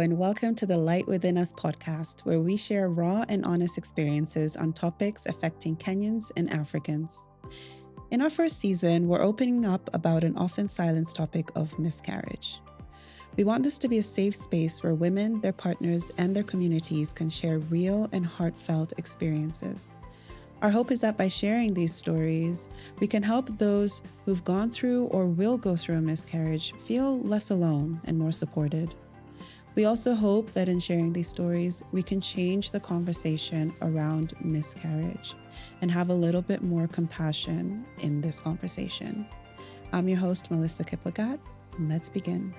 and welcome to the Light Within Us podcast, where we share raw and honest experiences on topics affecting Kenyans and Africans. In our first season, we're opening up about an often silenced topic of miscarriage. We want this to be a safe space where women, their partners, and their communities can share real and heartfelt experiences. Our hope is that by sharing these stories, we can help those who've gone through or will go through a miscarriage feel less alone and more supported. We also hope that in sharing these stories, we can change the conversation around miscarriage and have a little bit more compassion in this conversation. I'm your host, Melissa Kiplagat, and let's begin.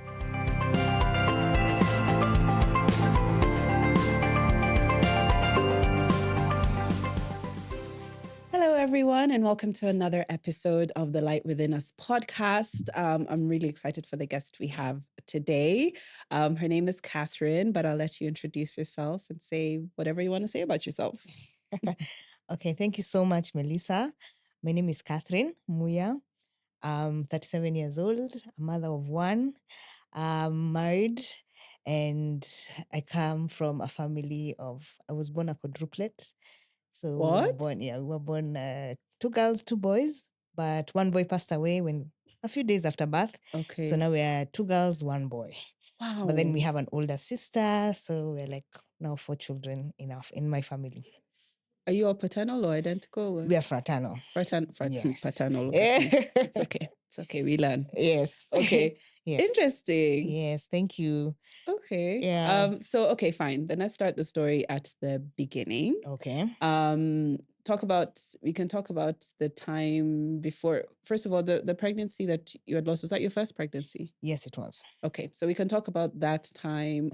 Hello, everyone, and welcome to another episode of the Light Within Us podcast. I'm really excited for the guest we have today. Her name is Catherine, but I'll let you introduce yourself and say whatever you want to say about yourself. Okay, thank you so much, Melissa. My name is Catherine Muya. I'm 37 years old, a mother of one. I'm married, and I come from a family I was born a quadruplet. So What? we were born 2 girls, 2 boys, but one boy passed away a few days after birth. Okay. So now we are 2 girls, 1 boy. Wow. But then we have an older sister, so we're like now 4 children in my family. Are you all paternal or identical? We are fraternal. Yes. Paternal. Yeah. It's okay. It's okay. We learn. Yes. Okay. Yes. Interesting. Yes. Thank you. Okay. Yeah. Okay, fine. Then let's start the story at the beginning. Okay. We can talk about the time before. First of all, the pregnancy that you had lost, was that your first pregnancy? Yes, it was. Okay, so we can talk about that time.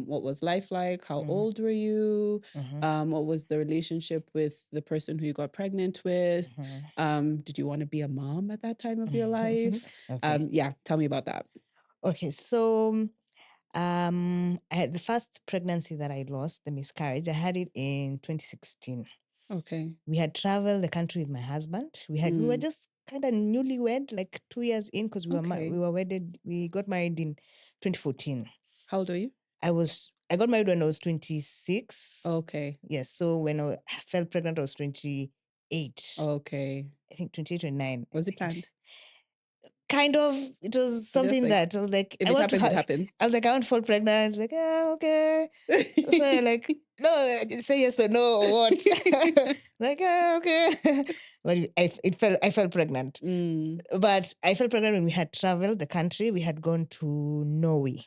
What was life like? How old were you? What was the relationship with the person who you got pregnant with? Did you want to be a mom at that time of your life? Okay. Yeah, tell me about that. Okay, so I had the first pregnancy that I lost, the miscarriage. I had it in 2016. Okay. We had traveled the country with my husband. We were just kind of newlywed, like 2 years in, because we were wedded. We got married in 2014. How old are you? I got married when I was 26. Okay. Yes. So when I fell pregnant, I was 28. Okay. I think 28, 29. Was it planned? Kind of. It was something that I was like, if it happens, it happens. I was like, I want to fall pregnant. I was like, okay. So like, no, say yes or no or what? Like, okay. But I fell pregnant. But I fell pregnant when we had traveled the country. We had gone to Norway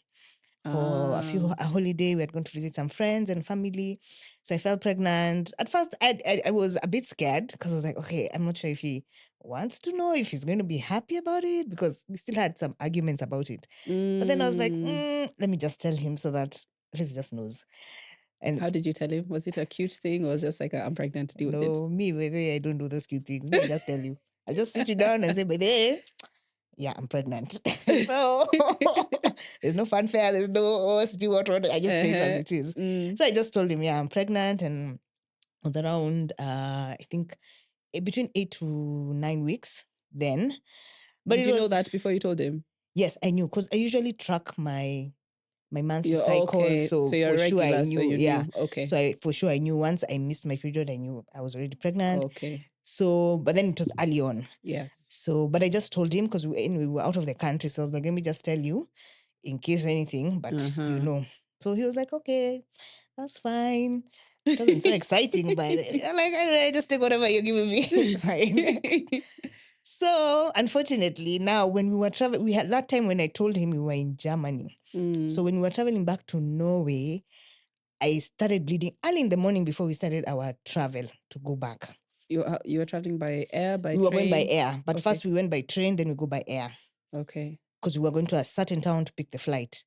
for a holiday. We had gone to visit some friends and family. So I fell pregnant. At first, I was a bit scared because I was like, okay, I'm not sure if he wants to know, if he's going to be happy about it, because we still had some arguments about it. But then I was like, let me just tell him so that at least he just knows. And how did you tell him? Was it a cute thing or was it just like, I'm pregnant, deal with it? No, me, I don't do those cute things. Let me just tell you. I'll just sit you down and say, by the yeah, I'm pregnant. So there's no fanfare, there's no, do what, I just say it as it is. So I just told him, yeah, I'm pregnant, and it was around, I think, between 8 to 9 weeks then. But did you know that before you told him? Yes, I knew, because I usually track my monthly You're cycle. okay. So you're for regular, sure I knew. So you yeah. knew. Okay. So for sure I knew once I missed my period, I knew I was already pregnant. Okay. So, but then it was early on. Yes. So, but I just told him because we were out of the country. So I was like, let me just tell you in case anything, but you know. So he was like, okay, that's fine. It wasn't so exciting, but I'm like, all right, just take whatever you're giving me. It's fine. So, unfortunately, now when we were traveling, we had that time when I told him we were in Germany. So when we were traveling back to Norway, I started bleeding early in the morning before we started our travel to go back. You were traveling by air, by train? We were going by air, but first we went by train, then we go by air. Okay. Because we were going to a certain town to pick the flight.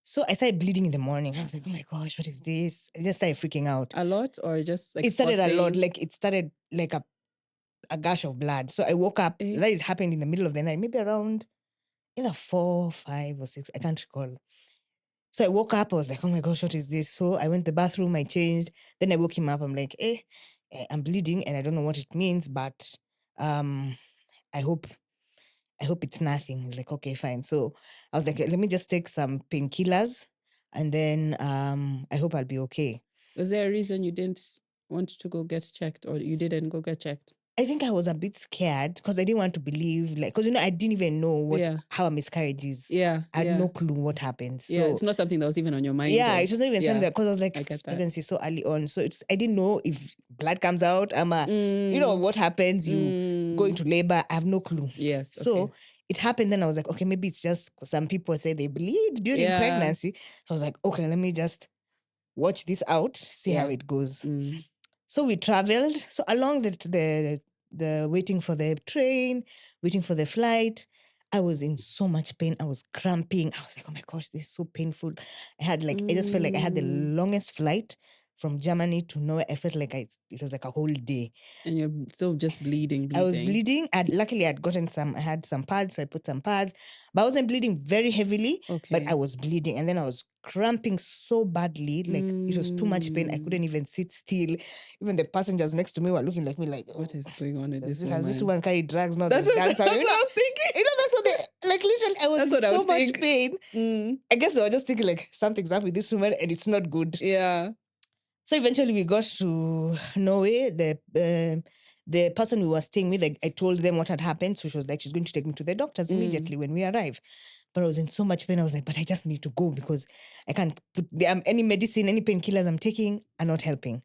So I started bleeding in the morning. I was like, oh my gosh, what is this? I just started freaking out. A lot, or just like it started a lot. Like it started like a gush of blood. So I woke up. That it happened in the middle of the night, maybe around either 4, 5, or 6. I can't recall. So I woke up. I was like, oh my gosh, what is this? So I went to the bathroom. I changed. Then I woke him up. I'm like, I'm bleeding and I don't know what it means, but I hope it's nothing. He's like, okay, fine. So I was like, let me just take some painkillers And then I hope I'll be okay. Was there a reason you didn't want to go get checked, or you didn't go get checked? I think I was a bit scared because I didn't want to believe, like, because I didn't even know how a miscarriage is. Yeah. I had no clue what happened. So yeah, it's not something that was even on your mind. Yeah, though. it was not even something that, because I was like, I get this that. pregnancy so early on. So I didn't know if blood comes out, what happens, you go into labor. I have no clue. Yes. So it happened. Then I was like, okay, maybe it's just some people say they bleed during pregnancy. I was like, okay, let me just watch this out, see how it goes. So we traveled. So along the waiting for the train, waiting for the flight, I was in so much pain. I was cramping. I was like, oh my gosh, this is so painful. I just felt like I had the longest flight from Germany to nowhere. I felt like it was like a whole day. And you're still just bleeding. I was bleeding. Luckily, I had some pads, so I put some pads. But I wasn't bleeding very heavily, but I was bleeding. And then I was cramping so badly, like it was too much pain. I couldn't even sit still. Even the passengers next to me were looking like me like, what is going on with this woman? Has this woman carried drugs? Not that's this what, dancer. that's what I was thinking. That's what they, like, literally, I was in so much pain. I guess they were just thinking like, something's up with this woman and it's not good. Yeah. So eventually we got to Norway. The person we were staying with, I told them what had happened. So she was like, she's going to take me to the doctors immediately when we arrive. But I was in so much pain. I was like, but I just need to go because I can't put any medicine, any painkillers I'm taking are not helping.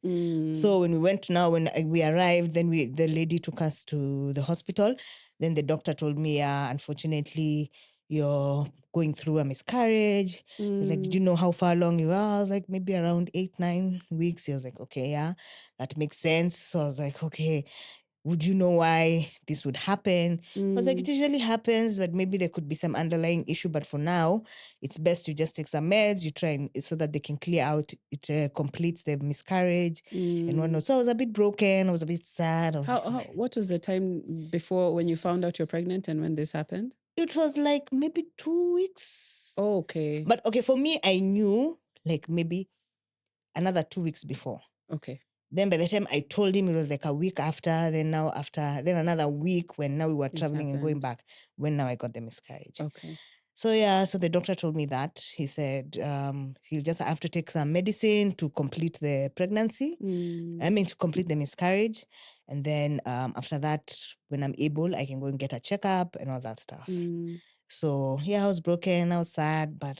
So when we went when we arrived, then the lady took us to the hospital. Then the doctor told me, unfortunately, you're going through a miscarriage. He's like, did you know how far along you are? I was like, maybe around 8-9 weeks. He was like, okay, yeah, that makes sense. So I was like, okay, would you know why this would happen? I was like, it usually happens, but maybe there could be some underlying issue. But for now, it's best to just take some meds. You try so that they can clear out. It completes the miscarriage and whatnot. So I was a bit broken. I was a bit sad. What was the time before when you found out you're pregnant and when this happened? It was like maybe 2 weeks. Oh, okay. But okay, for me, I knew like maybe another 2 weeks before. Okay. Then by the time I told him, it was like a week after. Then another week when now we were traveling and going back. When now I got the miscarriage. Okay. So so the doctor told me that. He said he'll just have to take some medicine to complete the pregnancy. To complete the miscarriage. And then after that, when I'm able, I can go and get a checkup and all that stuff. So I was broken. I was sad, but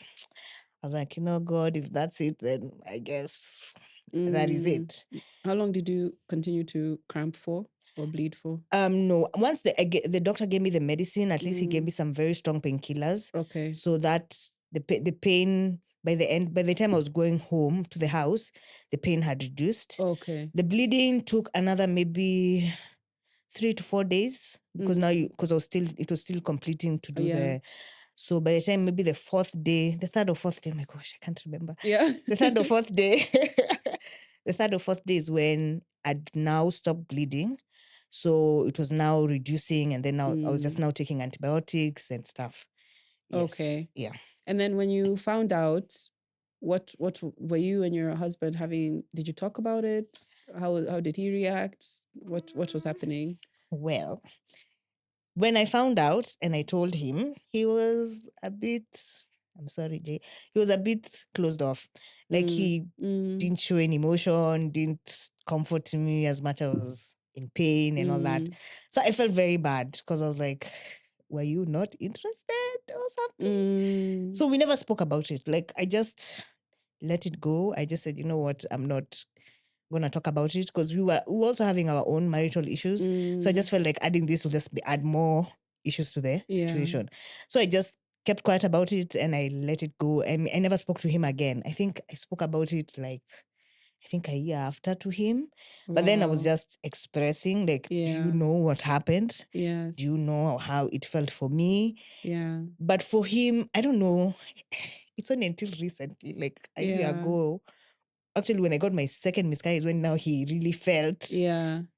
I was like, God, if that's it, then I guess that is it. How long did you continue to cramp for or bleed for? No. Once the doctor gave me the medicine, at least he gave me some very strong painkillers. Okay. So that the pain by the time I was going home to the house, the pain had reduced. Okay. The bleeding took another maybe 3 to 4 days because it was still completing to do the. So by the time maybe the third or fourth day, oh my gosh, I can't remember. Yeah. The third or fourth day, is when I'd now stopped bleeding. So it was now reducing, and then now I was just now taking antibiotics and stuff. Yes. Okay. Yeah. And then when you found out, what were you and your husband having? Did you talk about it? How did he react? What was happening? Well, when I found out and I told him, he was a bit, I'm sorry, Jay, he was a bit closed off. Like he didn't show any emotion, didn't comfort me as much as I was in pain and all that. So I felt very bad because I was like, were you not interested or something? So we never spoke about it. Like I just let it go. I just said, you know what, I'm not going to talk about it because we were also having our own marital issues. So I just felt like adding this will just add more issues to the situation. So I just kept quiet about it and I let it go. And I never spoke to him again. I think I spoke about it a year after to him. But then I was just expressing like, do you know what happened? Yes. Do you know how it felt for me? Yeah. But for him, I don't know. It's only until recently, like a year ago. Actually, when I got my second miscarriage, when now he really felt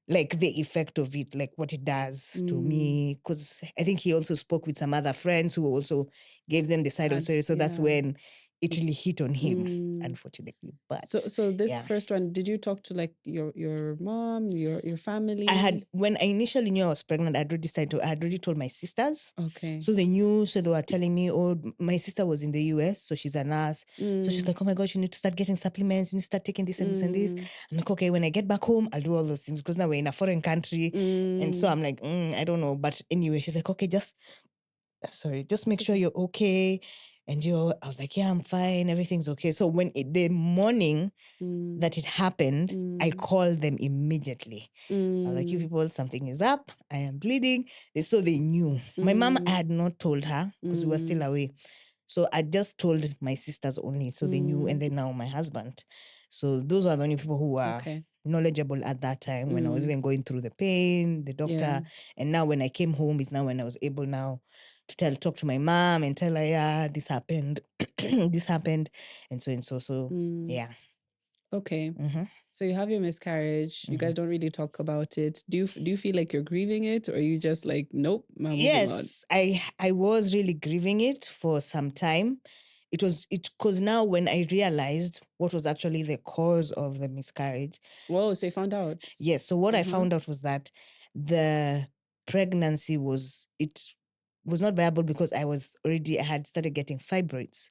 like the effect of it, like what it does to me. Because I think he also spoke with some other friends who also gave them the side of the story. So that's when it really hit on him, unfortunately. But so this first one, did you talk to like your mom, your family? When I initially knew I was pregnant, I had already told my sisters. Okay. So they knew, so they were telling me, oh, my sister was in the US, so she's a nurse. So she's like, oh my gosh, you need to start getting supplements, you need to start taking this and this and this. I'm like, okay, when I get back home, I'll do all those things because now we're in a foreign country. And so I'm like, I don't know. But anyway, she's like, okay, just make sure you're okay. And I was like, yeah, I'm fine. Everything's okay. So when the morning that it happened, I called them immediately. I was like, you people, something is up. I am bleeding. So they knew. My mom, I had not told her because we were still away. So I just told my sisters only. So they knew. And then now my husband. So those are the only people who were knowledgeable at that time when I was even going through the pain, the doctor. Yeah. And now when I came home is now when I was able now to talk to my mom and tell her, yeah, this happened, this happened, and so. So yeah. Okay. So you have your miscarriage. You guys don't really talk about it. Do you feel like you're grieving it, or are you just like, nope, I'm moving on? Yes, I was really grieving it for some time. Because now when I realized what was actually the cause of the miscarriage. Whoa, so you found out? Yes. So what I found out was that the pregnancy was not viable because I had started getting fibroids,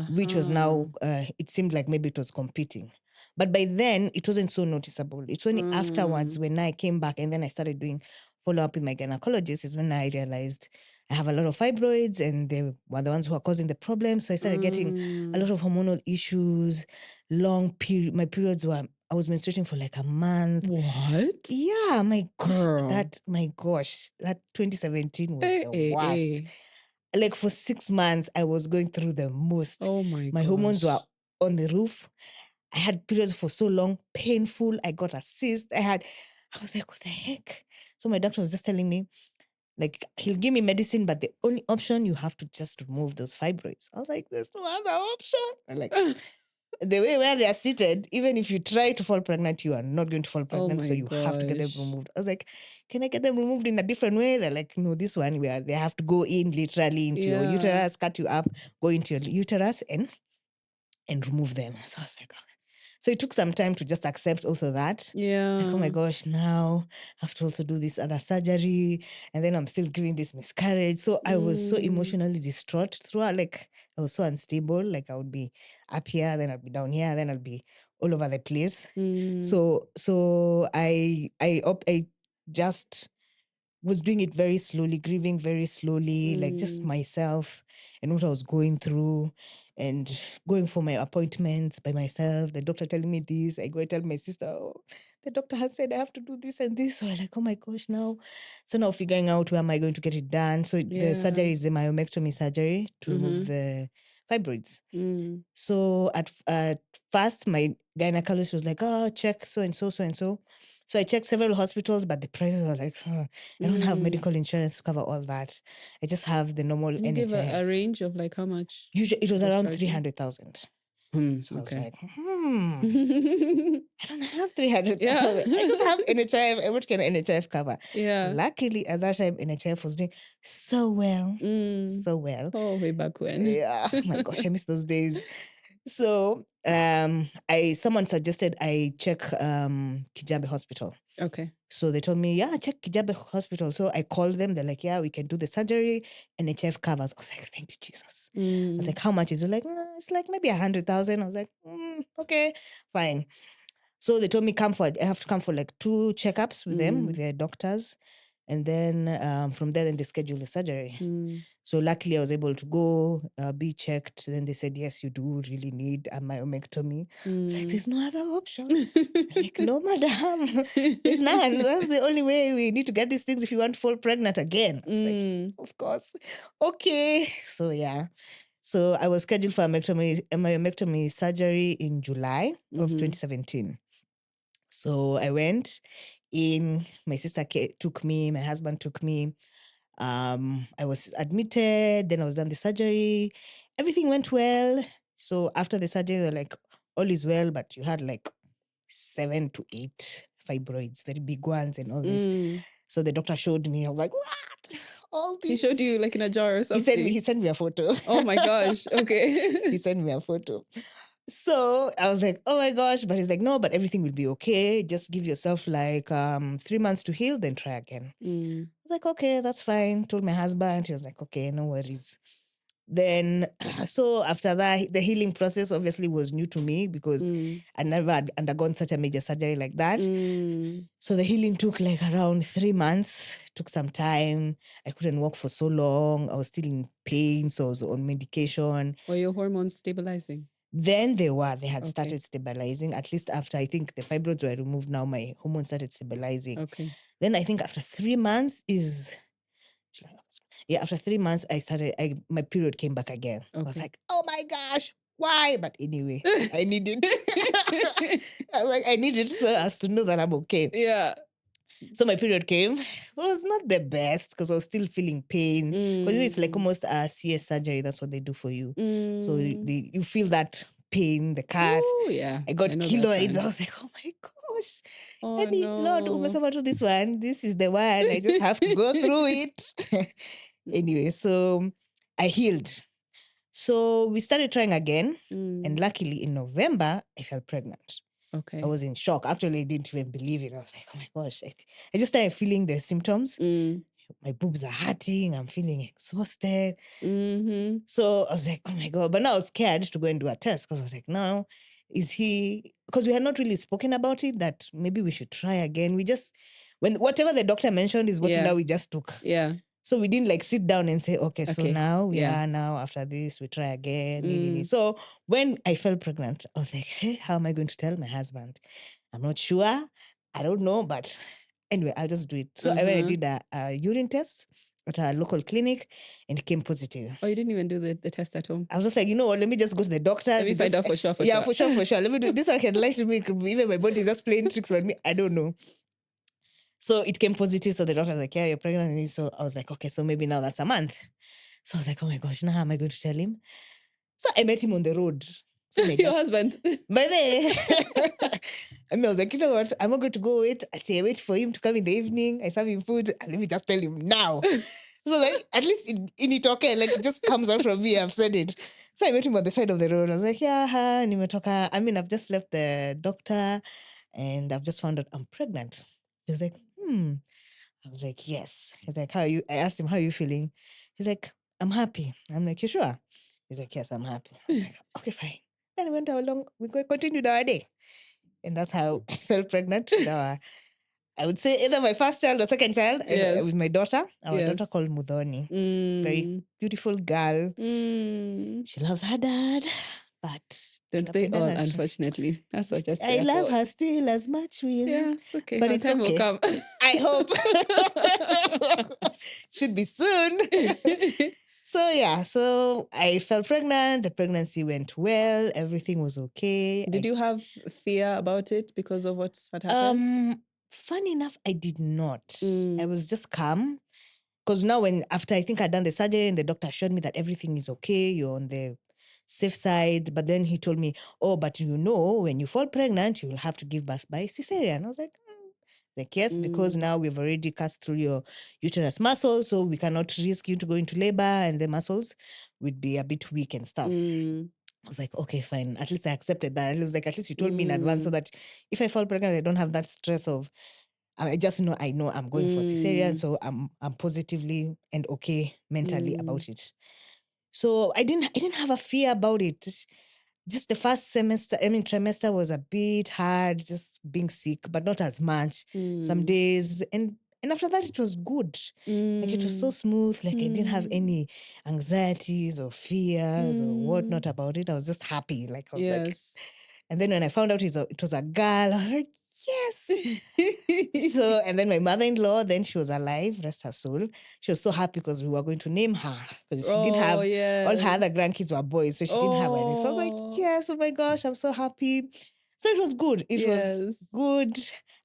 which was now, it seemed like maybe it was competing. But by then, it wasn't so noticeable. It's only afterwards when I came back and then I started doing follow-up with my gynecologist is when I realized I have a lot of fibroids and they were the ones who are causing the problem. So I started getting a lot of hormonal issues, long period. My periods I was menstruating for like a month. What? Yeah, my gosh, that 2017 was the worst. Like for 6 months, I was going through the most. Oh my My hormones were on the roof. I had periods for so long, painful. I got a cyst. I was like, what the heck? So my doctor was just telling me, like, he'll give me medicine, but the only option, you have to just remove those fibroids. I was like, there's no other option. I'm like, the way where they are seated, even if you try to fall pregnant, you are not going to fall pregnant. So you have to get them removed. I was like, can I get them removed in a different way? They're like, no, this one where they have to go in literally into your uterus, cut you up, go into your uterus and remove them. So I was like, okay. So it took some time to just accept also that. Yeah. Like, oh my gosh, now I have to also do this other surgery. And then I'm still giving this miscarriage. So I was so emotionally distraught throughout. Like, I was so unstable. Like, I would be up here, then I'd be down here, then I'd be all over the place. So I just was doing it very slowly, grieving very slowly, like just myself and what I was going through and going for my appointments by myself. The doctor telling me this, I go and tell my sister, oh, the doctor has said I have to do this and this. So I'm like, oh my gosh, now. So now figuring out where am I going to get it done. So the surgery is the myomectomy surgery to remove the fibroids. So at first, my gynecologist was like, oh, check so and so, so and so. So I checked several hospitals, but the prices were like, I don't have medical insurance to cover all that. I just have the normal NHIF. Can you give a range of like how much? Usually, it was around 300,000. So I was like, I don't have 300,000. I just have NHIF. How much can NHIF cover? Yeah. Luckily, at that time, NHIF was doing so well. So well. Oh, way back when. Yeah. Oh my gosh, I miss those days. So someone suggested I check Kijabe Hospital. Okay. So they told me, yeah, check Kijabe Hospital. So I called them. They're like, yeah, we can do the surgery. NHF covers. I was like, thank you, Jesus. I was like, how much is it? Like, it's like maybe 100,000. I was like, okay, fine. So they told me I have to come for like 2 checkups with them, with their doctors. And then from there, then they schedule the surgery. So luckily I was able to go, be checked. Then they said, yes, you do really need a myomectomy. I was like, there's no other option. I'm like, no, madam, there's none. That's the only way we need to get these things if you want to fall pregnant again. I was like, of course. Okay. So yeah. So I was scheduled for a myomectomy surgery in July of 2017. So I went in, my sister took me, my husband took me. I was admitted, then I was done the surgery. Everything went well. So after the surgery, they're like, all is well, but you had like 7 to 8 fibroids, very big ones and all this. So the doctor showed me. I was like, what? All He this? showed you like in a jar or something. He sent me a photo. Oh my gosh. Okay. He sent me a photo. So I was like, oh my gosh. But he's like, no, but everything will be okay. Just give yourself like 3 months to heal, then try again. I was like, okay, that's fine. Told my husband. He was like, okay, no worries. Then, so after that, the healing process obviously was new to me because I never had undergone such a major surgery like that. So the healing took like around 3 months, took some time. I couldn't walk for so long. I was still in pain, so I was on medication. Were your hormones stabilizing? Then they had started stabilizing. At least after, I think the fibroids were removed, now my hormones started stabilizing. Okay. Then I think after 3 months after 3 months, my period came back again. Okay. I was like, oh my gosh, why? But anyway, I need it. I need it so as to know that I'm okay. Yeah. So my period came. It was not the best because I was still feeling pain. Because it's like almost a CS surgery. That's what they do for you. So you feel that pain, the cut. Ooh, yeah. I got keloids. I was like, oh my gosh. Oh, no. Lord, umesema to this one. This is the one. I just have to go through it. Anyway, so I healed. So we started trying again. And luckily in November, I fell pregnant. Okay. I was in shock. Actually, I didn't even believe it. I was like, oh my gosh. I just started feeling the symptoms. My boobs are hurting. I'm feeling exhausted. So I was like, oh my God. But now I was scared to go and do a test because I was like, no, because we had not really spoken about it, that maybe we should try again. Whatever the doctor mentioned is what now we just took. Yeah. So we didn't like sit down and say, okay, so now we are now after this, we try again. So when I fell pregnant, I was like, hey, how am I going to tell my husband? I'm not sure. I don't know, but anyway, I'll just do it. So I went and did a urine test at a local clinic and it came positive. Oh, you didn't even do the test at home? I was just like, you know what, let me just go to the doctor. Let me find out for sure. For sure. Let me do this. I can lie to me. Even my body is just playing tricks on me. I don't know. So it came positive. So the doctor was like, yeah, you're pregnant. And so I was like, okay, so maybe now that's a month. So I was like, oh my gosh, now how am I going to tell him? So I met him on the road. So your husband. By then, I was like, you know what? I'm not going to go wait. I wait for him to come in the evening. I serve him food. And let me just tell him now. So that at least in it okay, like it just comes out from me. I've said it. So I met him on the side of the road. I was like, yeah, nimetoka. I mean, I've just left the doctor and I've just found out I'm pregnant. He was like, I was like, yes. He's like, how are you? I asked him, how are you feeling? He's like, I'm happy. I'm like, you sure? He's like, yes, I'm happy. I'm like, okay, fine. Then we went along, we continued our day. And that's how I fell pregnant with I would say either my first child or second child with my daughter. Our daughter called Mudhoni. Very beautiful girl. She loves her dad, but don't they all, unfortunately? That's what just I love her still as much. Yeah, it's okay. But Her time will come. I hope. Should be soon. So I fell pregnant. The pregnancy went well. Everything was okay. Did you have fear about it because of what had happened? Funny enough, I did not. I was just calm. Because now after I think I'd done the surgery and the doctor assured me that everything is okay, you're on the safe side. But then he told me, oh, but when you fall pregnant, you will have to give birth by cesarean. I was like, yes, because now we've already cut through your uterus muscle, so we cannot risk you to go into labor and the muscles would be a bit weak and stuff. I was like, okay, fine. At least I accepted that. I was like, at least you told me in advance so that if I fall pregnant, I don't have that stress of, I just know I'm going for cesarean, so I'm positively and okay mentally about it. So I didn't have a fear about it. Just the first trimester was a bit hard, just being sick, but not as much. Some days. And after that, it was good. Like it was so smooth. Like I didn't have any anxieties or fears or whatnot about it. I was just happy. Like I was like, and then when I found out it was a girl, I was like, yes. So, and then my mother-in-law, then she was alive, rest her soul. She was so happy because we were going to name her. Because she didn't have, all her other grandkids were boys, so she didn't have any. So I was like, yes, oh my gosh, I'm so happy. So it was good. It was good.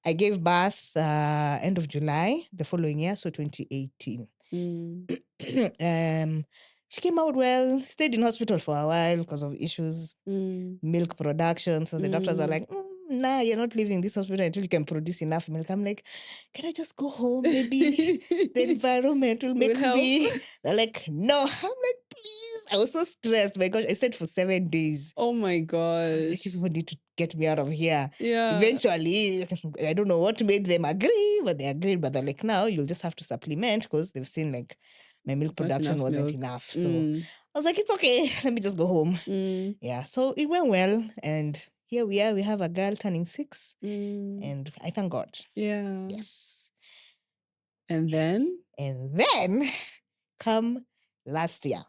I gave birth end of July the following year, so 2018. She came out well, stayed in hospital for a while because of issues, milk production. So the doctors are like, nah, you're not leaving this hospital until you can produce enough milk. I'm like, can I just go home? Maybe the environment will make help. me. They're like, no. I'm like, please. I was so stressed. My gosh, I stayed for 7 days. Oh my I was gosh. like, people need to get me out of here. Yeah. Eventually, I don't know what made them agree, but they agreed. But they're like, now you'll just have to supplement because they've seen like my milk It's not production enough wasn't milk. enough. So I was like, it's okay. Let me just go home. Yeah. So it went well. And here we are. We have a girl turning 6. And I thank God. Yeah. Yes. And then? And then come last year.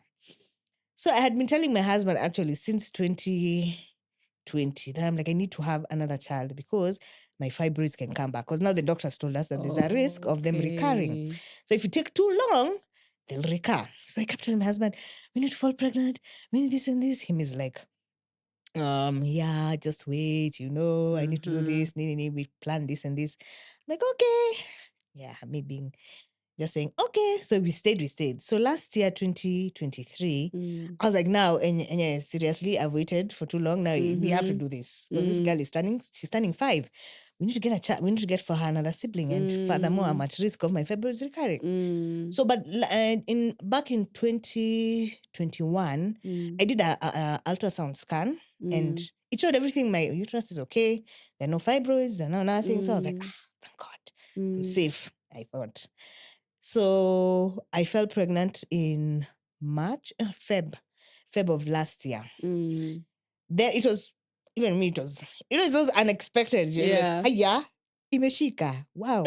So I had been telling my husband actually since 2020 that I'm like, I need to have another child because my fibroids can come back. Because now the doctors told us that there's a risk of them recurring. So if you take too long, they'll recur. So I kept telling my husband, we need to fall pregnant. We need this and this. Him is like, yeah, just wait, I need to do this. We plan this and this. I'm like, okay. Yeah, me being just saying, okay. So we stayed. So last year, 2023, I was like, now, and seriously, I've waited for too long. Now we have to do this. Because this girl she's turning 5. We need to get a child. We need to get for her another sibling. And furthermore, I'm at risk of my fibroids recurring. So, but back in 2021, I did a ultrasound scan and it showed everything. My uterus is okay. There are no fibroids. There are no nothing. So I was like, thank God. I'm safe, I thought. So I fell pregnant in March, Feb of last year. Then it was, even me, it was unexpected. Yeah. Like, hiya, imeshika. Wow.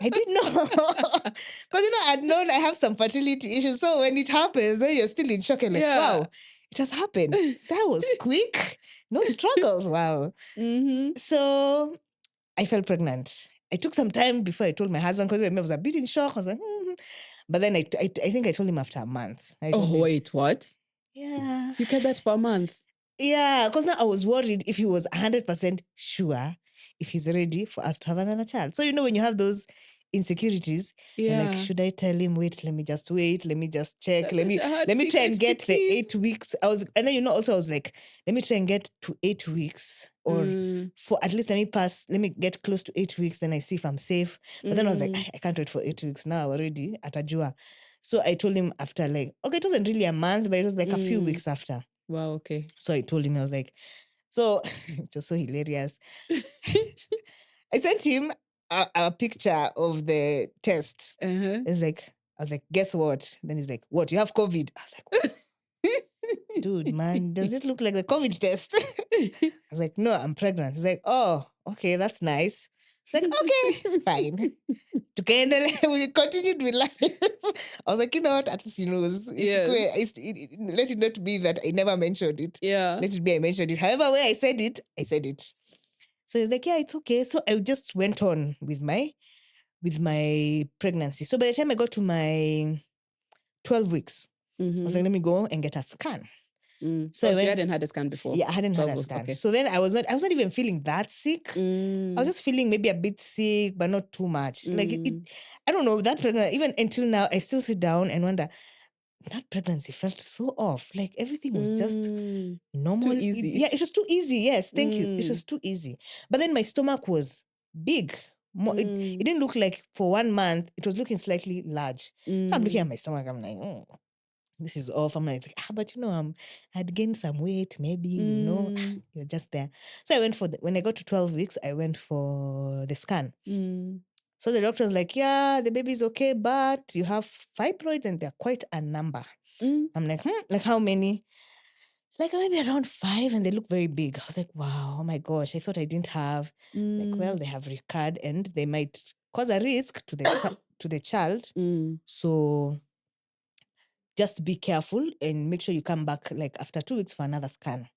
I didn't know. Because, I'd known I have some fertility issues. So when it happens, then you're still in shock. You're like, wow, it has happened. That was quick. No struggles. Wow. So I fell pregnant. I took some time before I told my husband because I was a bit in shock. I was like, But then I think I told him after a month. Wait, what? Yeah. You kept that for a month? Yeah, because now I was worried if he was 100% sure if he's ready for us to have another child. So, when you have those insecurities, you're like, should I tell him, wait, let me just wait, let me just check, let me try and get the 8 weeks. I was like, let me try and get to 8 weeks, or for at least let me get close to 8 weeks, then I see if I'm safe. But then I was like, I can't wait for 8 weeks now already at Ajua. So I told him after it wasn't really a month, but it was like a few weeks after. Wow, okay. So I told him, I was like, so it was so hilarious. I sent him a picture of the test. I was like, guess what? Then he's like, what? You have COVID? I was like, what? Dude, man, does it look like the COVID test? I was like, no, I'm pregnant. He's like, oh, okay, that's nice. Like, okay, fine. We continued with life. I was like, you know what? At least he knows. Let it not be that I never mentioned it. Yeah. Let it be I mentioned it. However, where I said it. So he's like, yeah, it's okay. So I just went on with my pregnancy. So by the time I got to my 12 weeks, I was like, let me go and get a scan. So you hadn't had a scan before? Yeah, I hadn't had a scan. Okay. So then I was not even feeling that sick. I was just feeling maybe a bit sick, but not too much. Like I don't know, that pregnancy, even until now, I still sit down and wonder, that pregnancy felt so off. Like everything was just normal. Too easy. It was too easy. Yes, thank you. It was too easy. But then my stomach was big. It didn't look like for 1 month, it was looking slightly large. So I'm looking at my stomach, I'm like, this is off. I'm like, but I'd gained some weight, maybe, you're just there. So I went when I got to 12 weeks, I went for the scan. So the doctor was like, yeah, the baby's okay, but you have fibroids and they're quite a number. I'm like, like how many? Like maybe around 5 and they look very big. I was like, wow, oh my gosh, I thought I didn't have. Like, well, they have recurred and they might cause a risk to the child. So just be careful and make sure you come back like after 2 weeks for another scan.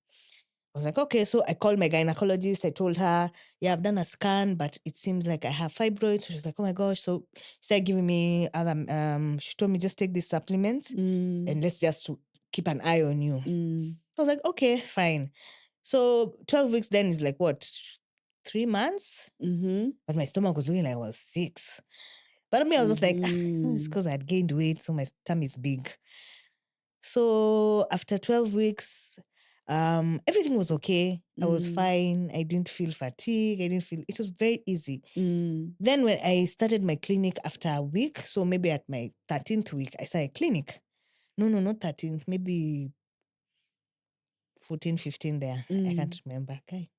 I was like, okay. So I called my gynecologist. I told her, yeah, I've done a scan, but it seems like I have fibroids. So she's like, oh my gosh. So she started giving me she told me just take these supplements and let's just keep an eye on you. I was like, okay, fine. So 12 weeks then is like what? 3 months? But my stomach was looking like I was 6. But me, I was just like, it's because I had gained weight, so my tummy is big. So after 12 weeks, Everything was okay. I was fine. I didn't feel fatigue. It was very easy. Then when I started my clinic after a week, so maybe at my 13th week, I started clinic. No, not 13th, maybe 14, 15 there. I can't remember. Okay.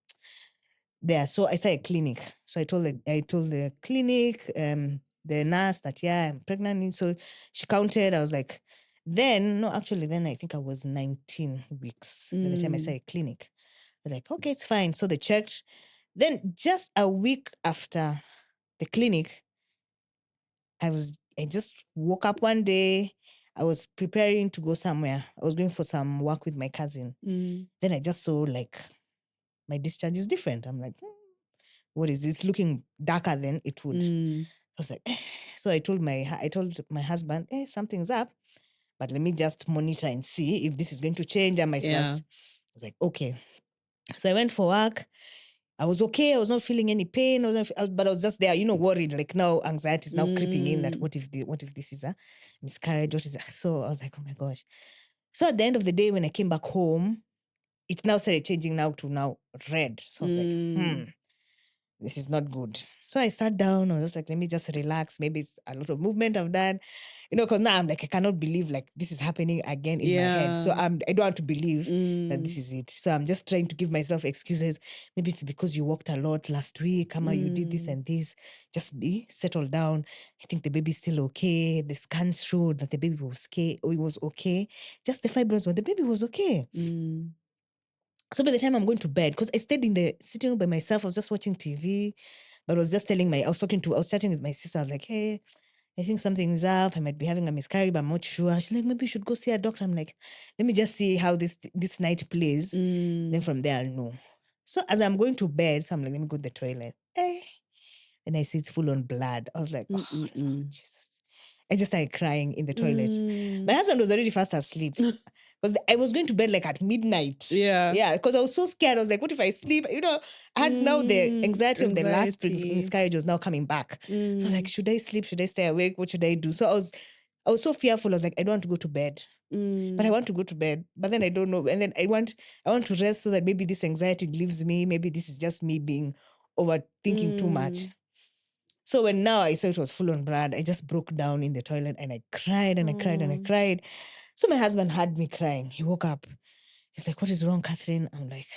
There. So I started clinic. So I told the clinic, the nurse that, yeah, I'm pregnant. So she counted. I was like, then I think I was 19 weeks by the time I started clinic. I was like, okay, it's fine. So they checked. Then just a week after the clinic, I just woke up one day. I was preparing to go somewhere. I was going for some work with my cousin. Then I just saw like my discharge is different. I'm like, what is this? Looking darker than it would. I was like, so I told my husband, something's up, but let me just monitor and see if this is going to change. I might just. I was like, okay. So I went for work. I was okay. I was not feeling any pain. But I was just there, worried. Like now, anxiety is now creeping in. That what if this is a miscarriage? What is that? So I was like, oh my gosh. So at the end of the day, when I came back home, it now started changing to red. So I was like, this is not good. So I sat down. I was just like, let me just relax. Maybe it's a lot of movement I've done, because now I'm like, I cannot believe like this is happening again in my head. So I don't want to believe that this is it. So I'm just trying to give myself excuses. Maybe it's because you walked a lot last week. Kama, you did this and this. Just be settled down. I think the baby's still okay. The scans showed that the baby was okay. It was okay. Just the fibroids, but the baby was okay. So by the time I'm going to bed, because I stayed in the sitting room by myself, I was just watching TV, but I was just I was chatting with my sister. I was like, hey, I think something's up. I might be having a miscarriage, but I'm not sure. She's like, maybe you should go see a doctor. I'm like, let me just see how this night plays. Then from there, I'll know. So as I'm going to bed, so I'm like, let me go to the toilet. Then I see it's full on blood. I was like, oh, Jesus. I just started crying in the toilet. My husband was already fast asleep. Because I was going to bed like at midnight. Yeah, because I was so scared. I was like, what if I sleep? I had now the anxiety of the last miscarriage was now coming back. So I was like, should I sleep? Should I stay awake? What should I do? So I was so fearful. I was like, I don't want to go to bed. But I want to go to bed. But then I don't know. And then I want to rest so that maybe this anxiety leaves me. Maybe this is just me being overthinking too much. So when now I saw it was full on blood, I just broke down in the toilet and I cried and I cried and I cried. So my husband heard me crying. He woke up. He's like, what is wrong, Catherine? I'm like,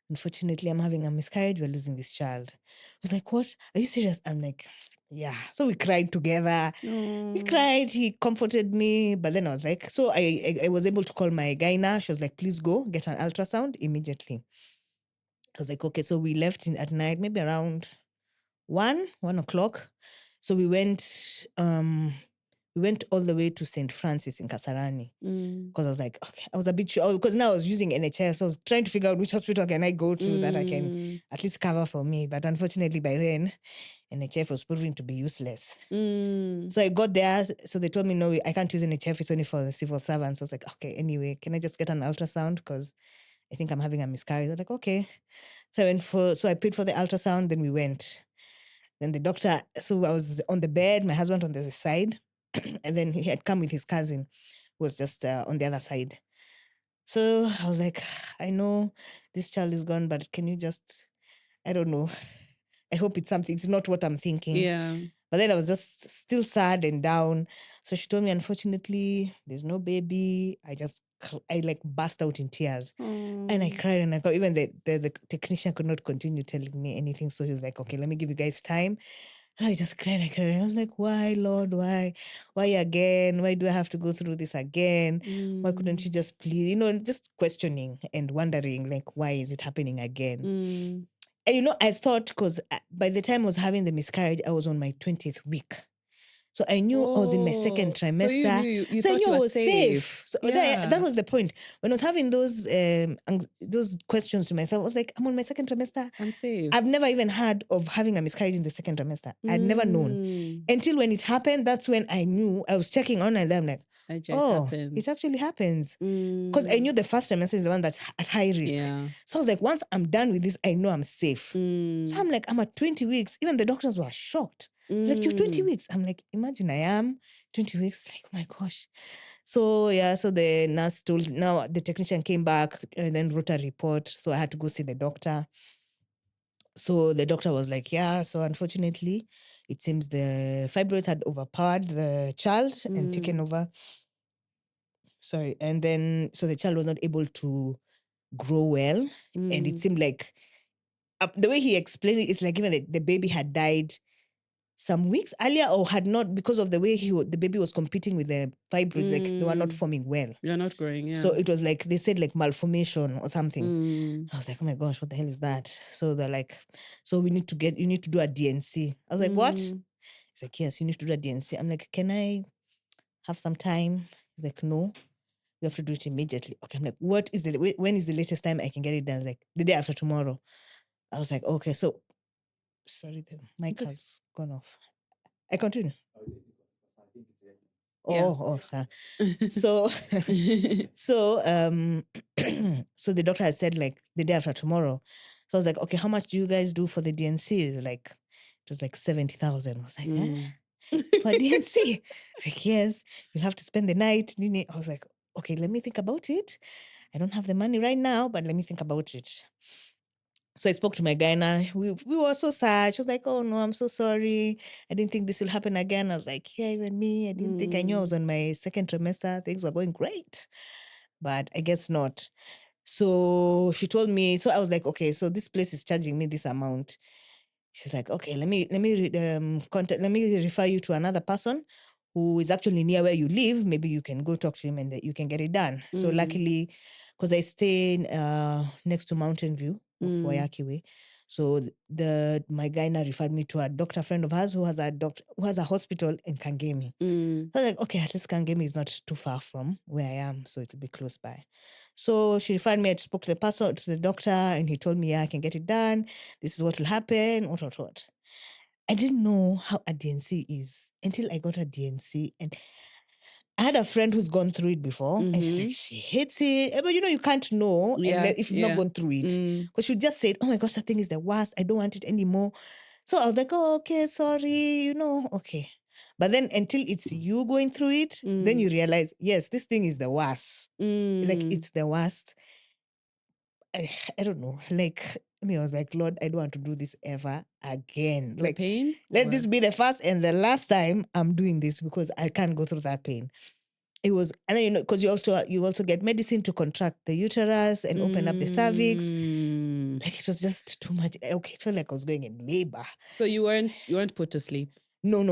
unfortunately, I'm having a miscarriage. We're losing this child. I was like, what? Are you serious? I'm like, yeah. So we cried together. We cried. He comforted me. But then I was like, so I was able to call my gyna. She was like, please go get an ultrasound immediately. I was like, okay. So we left at night, maybe around 1 o'clock. So we went all the way to St. Francis in Kasarani. Because I was like, okay, I was a bit sure, because now I was using NHS. So I was trying to figure out which hospital can I go to that I can at least cover for me. But unfortunately, by then, NHF was proving to be useless. So I got there. So they told me, no, I can't use NHF. It's only for the civil servants. So I was like, okay, anyway, can I just get an ultrasound? Because I think I'm having a miscarriage. They're like, okay. So I paid for the ultrasound. Then we went. Then the doctor, so I was on the bed, my husband on the other side, and then he had come with his cousin, who was just on the other side. So I was like, I know this child is gone, but can you just, I don't know. I hope it's something, it's not what I'm thinking. Yeah. But then I was just still sad and down. So she told me, unfortunately, there's no baby. I like burst out in tears. And I cried and I cried. Even the technician could not continue telling me anything. So he was like, okay, let me give you guys time. I just cried. I was like, why, Lord? Why? Why again? Why do I have to go through this again? Why couldn't you just please, just questioning and wondering, like, why is it happening again? And, I thought, because by the time I was having the miscarriage, I was on my 20th week. So I knew I was in my second trimester. So you knew you so I thought knew you I were was safe. So Yeah. that was the point. When I was having those questions to myself, I was like, I'm on my second trimester. I'm safe. I've never even heard of having a miscarriage in the second trimester. I'd never known. Until when it happened, that's when I knew. I was checking on and then I'm like, it actually happens. Because I knew the first trimester is the one that's at high risk. Yeah. So I was like, once I'm done with this, I know I'm safe. So I'm like, I'm at 20 weeks. Even the doctors were shocked. Like, you're 20 weeks. I'm like, imagine I am 20 weeks. Like, oh my gosh. So the nurse told, now the technician came back and then wrote a report. So I had to go see the doctor. So the doctor was like, yeah, so unfortunately, it seems the fibroids had overpowered the child and taken over. Sorry. And then, so the child was not able to grow well. And it seemed like, the way he explained it, it's like even the baby had died some weeks earlier or had not, because of the way the baby was competing with the fibroids, like they were not forming well. You're not growing, yeah. So it was like, they said like malformation or something. I was like, oh my gosh, what the hell is that? So they're like, so you need to do a DNC. I was like, what? He's like, yes, you need to do a DNC. I'm like, can I have some time? He's like, no, you have to do it immediately. Okay, I'm like, when is the latest time I can get it done? Like the day after tomorrow. I was like, okay, so sorry, the mic has gone off. I continue. Oh, sorry. So, so the doctor had said like the day after tomorrow. So I was like, okay, how much do you guys do for the DNC? Like, it was like 70,000. I was like, for DNC? Like, yes, you'll have to spend the night. I was like, okay, let me think about it. I don't have the money right now, but let me think about it. So I spoke to my gyna. We were so sad. She was like, oh no, I'm so sorry. I didn't think this will happen again. I was like, yeah, even me. I didn't think. I knew I was on my second trimester. Things were going great. But I guess not. So she told me, so I was like, okay, so this place is charging me this amount. She's like, okay, let me refer you to another person who is actually near where you live. Maybe you can go talk to him and you can get it done. So luckily, because I stay next to Mountain View of Wayaki Way. So my gyna referred me to a doctor friend of hers who has a hospital in Kangemi. So I was like, okay, at least Kangemi is not too far from where I am, so it'll be close by. So she referred me. I spoke to the doctor, and he told me, yeah, I can get it done. This is what will happen. What. I didn't know how a DNC is until I got a DNC, and I had a friend who's gone through it before, and she's like, she hates it. But you can't know if you've not gone through it. Because she just said, oh my gosh, that thing is the worst. I don't want it anymore. So I was like, oh, okay, sorry, okay. But then until it's you going through it, then you realize, yes, this thing is the worst. Like, it's the worst. I don't know. Like, I was like, Lord, I don't want to do this ever again. The pain? Let this be the first and the last time I'm doing this, because I can't go through that pain. It was, and then because you also get medicine to contract the uterus and open up the cervix. Like, it was just too much. Okay, it felt like I was going in labor. So you weren't put to sleep? No.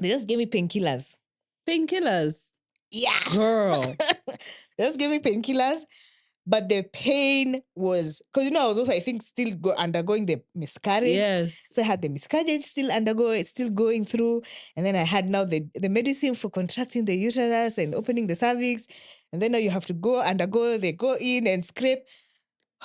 They just gave me painkillers. Painkillers? Yeah. Girl. They just gave me painkillers. But the pain was, because I was also, I think, still undergoing the miscarriage. Yes. So I had the miscarriage still going through. And then I had now the medicine for contracting the uterus and opening the cervix. And then now you have to they go in and scrape.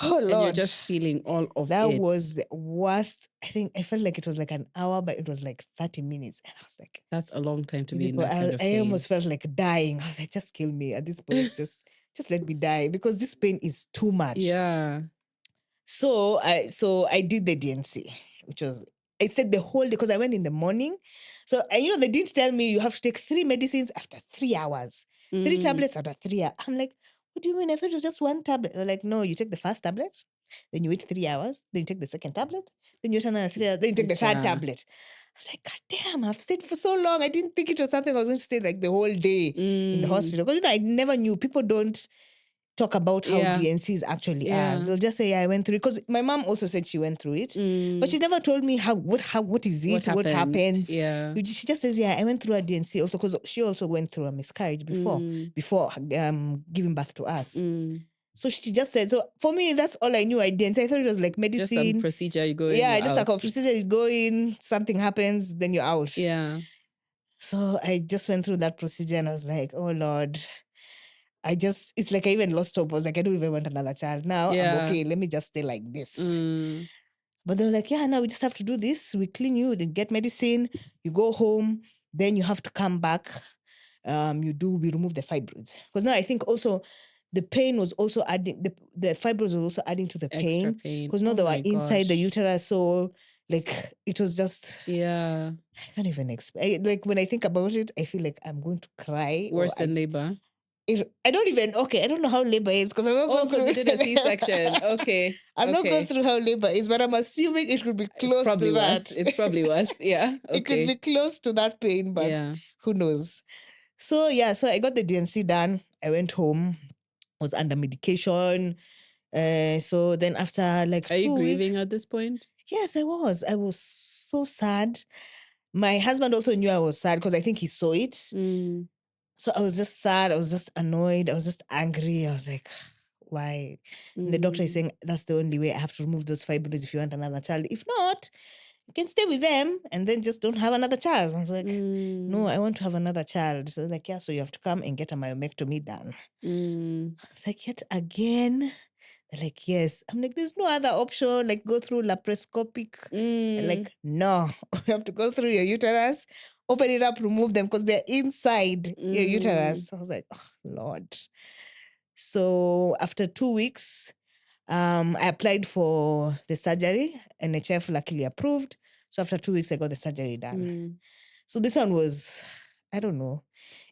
Oh, Lord. And you're just feeling all of that it. That was the worst. I think I felt like it was like an hour, but it was like 30 minutes. And I was like, that's a long time to be in that kind of pain. I almost felt like dying. I was like, just kill me at this point. Just let me die, because this pain is too much. Yeah. So I did the DNC, which was, I stayed the whole day because I went in the morning. So, they didn't tell me you have to take 3 medicines after 3 hours, 3 tablets after 3 hours. I'm like, what do you mean? I thought it was just 1 tablet. They're like, no, you take the first tablet, then you wait 3 hours, then you take the second tablet, then you wait another 3 hours, then you take the third tablet. I was like, God damn, I've stayed for so long. I didn't think it was something I was going to stay like the whole day in the hospital. Because I never knew. People don't talk about how DNCs actually are. They'll just say, yeah, I went through it. Because my mom also said she went through it. But she's never told me what is it, what happens. Yeah. She just says, yeah, I went through a DNC also, because she also went through a miscarriage before giving birth to us. So she just said, so for me, that's all I knew. I thought it was like medicine. Just some procedure, you go in, yeah, just like a procedure, you go in, something happens, then you're out. Yeah. So I just went through that procedure and I was like, oh Lord, it's like I even lost hope. I was like, I don't even want another child. Now I'm okay. Let me just stay like this. But they were like, yeah, now we just have to do this. We clean you, then get medicine, you go home, then you have to come back. We remove the fibroids. Because now I think also the pain was also adding, the fibroids was also adding to the pain. Extra pain. Because now they were inside the uterus. So Like, it was just, Yeah. I can't even explain. Like, when I think about it, I feel like I'm going to cry. Worse than labor. I don't even, I don't know how labor is because I'm not going because through. you did a C-section. Okay. I'm not going Okay. through how labor is, but I'm assuming it could be It's close probably to worse. that. It's probably worse. Yeah. It could Okay. be close to that pain, but Yeah. who knows? So, so I got the DNC done. I went home, was under medication. So then after like Are you 2 weeks. grieving at this point? Yes, I was. I was so sad. My husband also knew I was sad because I think he saw it. Mm. So I was just sad. I was just annoyed. I was just angry. I was like, why? And the doctor is saying that's the only way. I have to remove those fibroids if you want another child. If not, you can stay with them and then just don't have another child. I was like, no, I want to have another child. So like, yeah, so you have to come and get a myomectomy done. I was like, yet again? They're like, yes. I'm like, there's no other option. Like, go through laparoscopic. Like, no, you have to go through your uterus, open it up, remove them because they're inside your uterus. I was like, oh, Lord. So after 2 weeks, I applied for the surgery. NHF luckily approved. So after 2 weeks, I got the surgery done. So this one was, I don't know,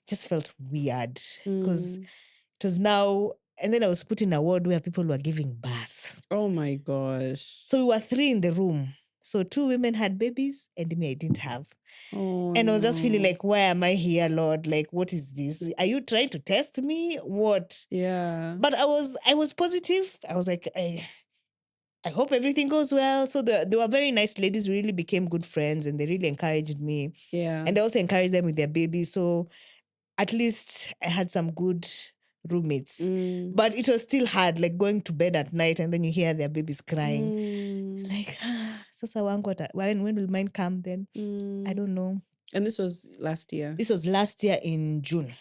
it just felt weird because it was now, and then I was put in a ward where people were giving birth. Oh my gosh. So we were 3 in the room. So 2 women had babies and me, I didn't have. Oh, and I was just feeling like, why am I here, Lord? Like, what is this? Are you trying to test me? What? Yeah. But I was positive. I was like, I hope everything goes well. So they were very nice ladies, really became good friends and they really encouraged me. Yeah. And they also encouraged them with their babies. So at least I had some good roommates. But it was still hard, like going to bed at night and then you hear their babies crying. Like, sasa wangu when will mine come then? I don't know. And this was last year? This was last year in June.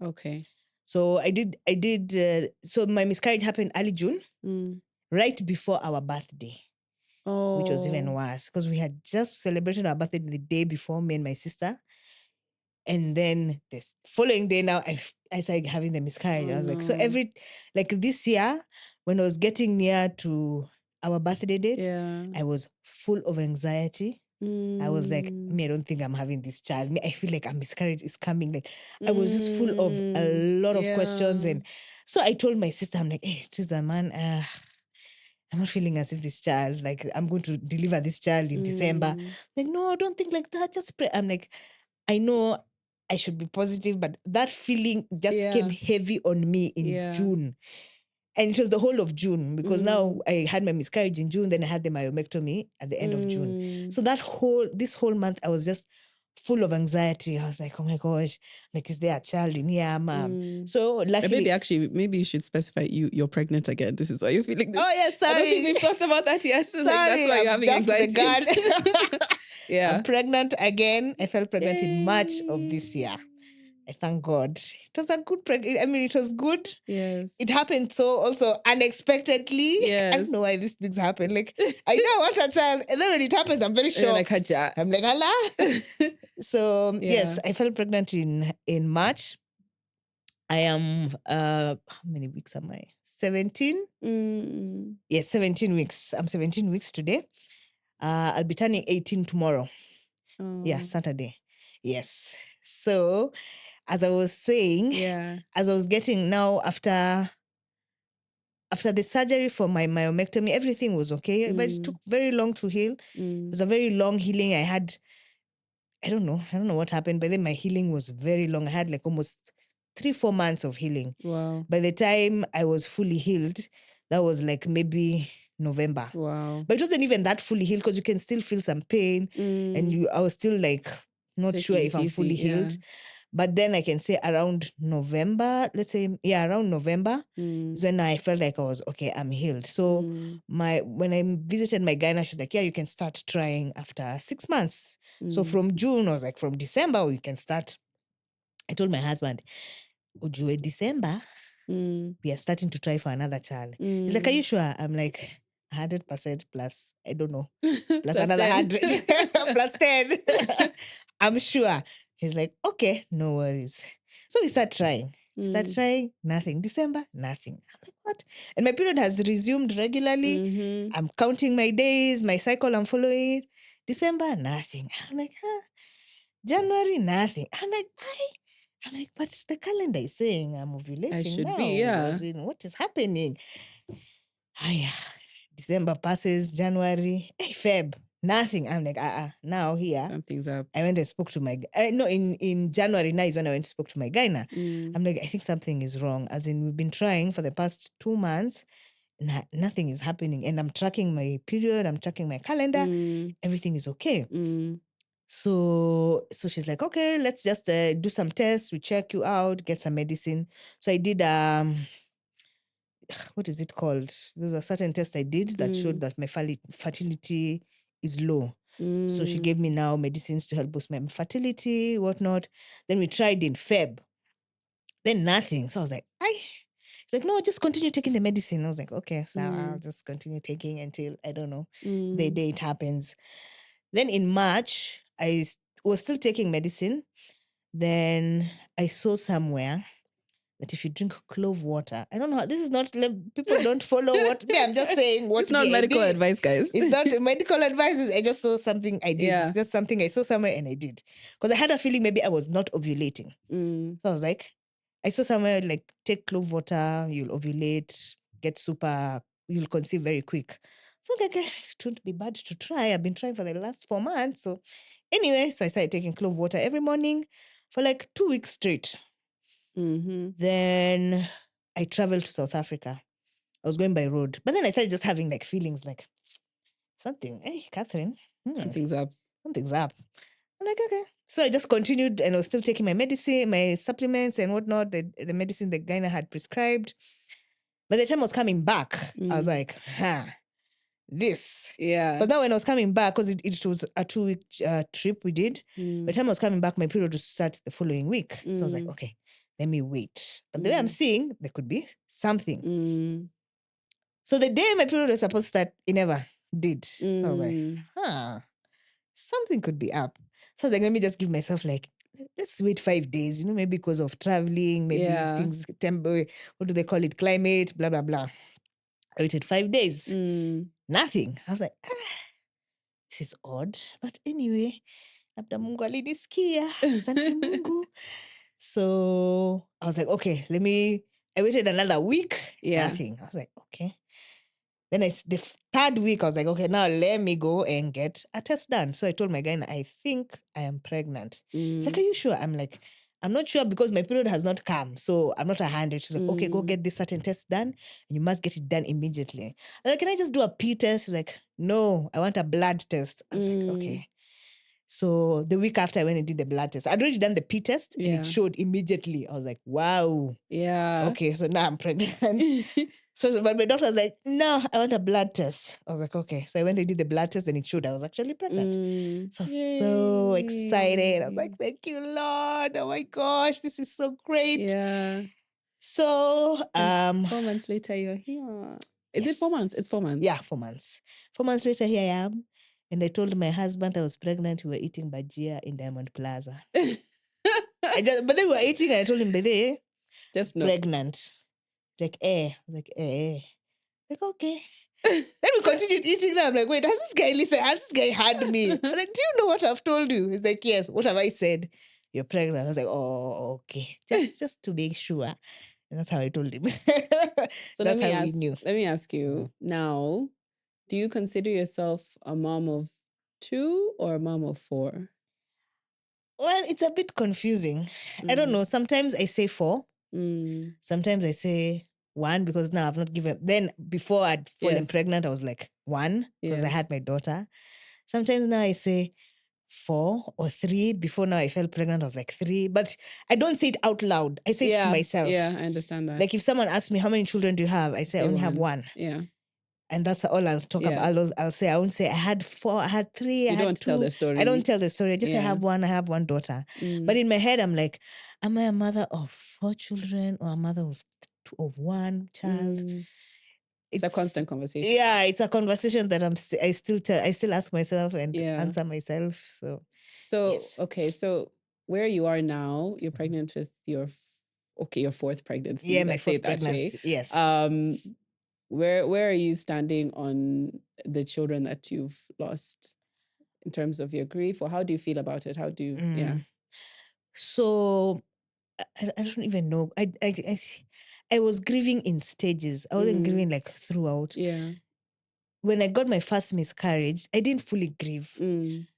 Okay. So I did, so my miscarriage happened early June, right before our birthday. Oh. Which was even worse because we had just celebrated our birthday the day before, me and my sister. And then this following day now, I started having the miscarriage. I was like, so this year, when I was getting near to our birthday date, I was full of anxiety. I was like, I don't think I'm having this child. I feel like a miscarriage is coming. Like, I was just full of a lot of questions. And so I told my sister, I'm like, hey, Teresa, man, I'm not feeling as if this child, like, I'm going to deliver this child in December. Like, no, don't think like that. Just pray. I'm like, I know I should be positive, but that feeling just came heavy on me in June. And it was the whole of June because now I had my miscarriage in June, then I had the myomectomy at the end of June. So this whole month, I was just full of anxiety. I was like, oh my gosh, like, is there a child in here, mom? So luckily... Maybe you should specify you're pregnant again. This is why you're feeling this. Oh, yeah, sorry. I don't think we've talked about that yet. Sorry, like, that's why you're having anxiety. Yeah. I'm pregnant again. I fell pregnant in March of this year. I thank God. It was a good pregnancy. I mean, it was good. Yes. It happened so also unexpectedly. Yes. I don't know why these things happen. Like, I know I want a child. And then when it happens, I'm very shocked. Like, Haja. I'm like, Allah. So, yes, I fell pregnant in March. I am, how many weeks am I? 17? Yes, 17 weeks. I'm 17 weeks today. I'll be turning 18 tomorrow. Oh. Yeah, Saturday. Yes. So, as I was saying, as I was getting now after the surgery for my myomectomy, everything was okay, but it took very long to heal. It was a very long healing. I had, I don't know what happened, but then my healing was very long. I had like almost 3-4 months of healing. Wow. By the time I was fully healed, that was like maybe November. Wow. But it wasn't even that fully healed because you can still feel some pain and I was still like not sure if I'm fully healed. But then I can say around November, let's say, around November is when I felt like I was, okay, I'm healed. So when I visited my gyna, she was like, yeah, you can start trying after 6 months. So from June, I was like, from December, we can start. I told my husband, Ujue December, we are starting to try for another child. He's like, are you sure? I'm like, 100% plus, I don't know, plus another 100, plus 10. I'm sure. He's like, okay, no worries. So we start trying. Nothing. December, nothing. I'm like, what? And my period has resumed regularly. I'm counting my days, my cycle, I'm following it. December, nothing. I'm like, January, nothing. I'm like, why? I'm like, but the calendar is saying I'm ovulating should now. be, yeah. As in, what is happening? December passes, January, Feb, nothing. I'm like, now here. Something's up. I went and spoke to my, no, in January now is when I went and spoke to my gyna. I'm like, I think something is wrong. As in, we've been trying for the past 2 months, nothing is happening. And I'm tracking my period, I'm tracking my calendar, everything is okay. So she's like, okay, let's just do some tests. We check you out, get some medicine. So I did, what is it called? There's a certain test I did that showed that my fertility is low. So she gave me now medicines to help boost my fertility, whatnot. Then we tried in Feb. Then nothing. So I was like, she's like, no, just continue taking the medicine. I was like, okay, so I'll just continue taking until, I don't know, the day it happens. Then in March, I was still taking medicine. Then I saw somewhere that if you drink clove water, I don't know, this is not, people don't follow what, I'm just saying what it's not medical advice, guys. It's not medical advice. I just saw something I did. Yeah. It's just something I saw somewhere and I did. Because I had a feeling maybe I was not ovulating. So I was like, I saw somewhere like, take clove water, you'll ovulate, you'll conceive very quick. So okay, it wouldn't be bad to try. I've been trying for the last 4 months. So anyway, so I started taking clove water every morning for like 2 weeks straight. Then I traveled to South Africa. I was going by road. But then I started just having like feelings like, something, hey, Catherine. Something's up. Something's up. I'm like, okay. So I just continued and I was still taking my medicine, my supplements and whatnot, the medicine the gyna had prescribed. By the time I was coming back, I was like, this. Yeah. Because now when I was coming back, because it was a 2-week trip we did, by the time I was coming back, my period would start the following week. So I was like, okay, let me wait. But the way I'm seeing, there could be something. So the day my period was supposed to start, it never did. So I was like, something could be up. So I was like, let me just give myself like, let's wait 5 days, maybe because of traveling, maybe things, what do they call it, climate, blah, blah, blah. I waited 5 days. Nothing. I was like, this is odd. But anyway, labda Mungu alinisikia. Asante Mungu. So I was like, okay, I waited another week. Nothing. I was like, okay. Then the 3rd week, I was like, okay, now let me go and get a test done. So I told my guy, I think I am pregnant. He's like, are you sure? I'm like, I'm not sure because my period has not come. So I'm not 100. She's like, okay, go get this certain test done. And you must get it done immediately. I was like, can I just do a pee test? She's like, no, I want a blood test. I was like, okay. So the week after I went and did the blood test, I'd already done the pee test and it showed immediately. I was like, wow. Yeah. Okay, so now I'm pregnant. But my doctor was like, no, I want a blood test. I was like, okay. So I went and did the blood test and it showed I was actually pregnant. So excited. I was like, thank you, Lord. Oh my gosh, this is so great. Yeah. So 4 months later, you're here. Is it 4 months? It's 4 months. Yeah, 4 months. 4 months later, here I am. And I told my husband I was pregnant. We were eating bajia in Diamond Plaza. But then we were eating and I told him, baby, just no. Pregnant. Like, Like, okay. Then we continued eating that. I'm like, wait, has this guy listened? Has this guy heard me? I'm like, do you know what I've told you? He's like, yes. What have I said? You're pregnant. I was like, oh, okay. Just to make sure. And that's how I told him. So that's how we knew. Let me ask you now, do you consider yourself a mom of 2 or a mom of 4? Well, it's a bit confusing. I don't know. Sometimes I say 4. Sometimes I say 1 because now I've not given. Then before I'd fallen pregnant, I was like 1 because I had my daughter. Sometimes now I say 4 or 3. Before now I fell pregnant, I was like 3. But I don't say it out loud. I say it to myself. Yeah, I understand that. Like if someone asks me, how many children do you have? I say I only have 1. Yeah. And that's all I'll talk about. I'll say, I won't say I had 4, I had 3, I had 2. You don't tell the story. I don't tell the story. I just say I have 1, I have 1 daughter. But in my head, I'm like, am I a mother of 4 children or a mother of 1 child? It's a constant conversation. Yeah, it's a conversation that I still ask myself and answer myself. So yes. Okay, so where you are now, you're pregnant with your 4th pregnancy. Yeah, my 4th pregnancy. Yes. Where are you standing on the children that you've lost? in terms of your grief, or how do you feel about it? How do you, yeah. So I don't even know. I was grieving in stages. I wasn't grieving like throughout. Yeah. When I got my first miscarriage, I didn't fully grieve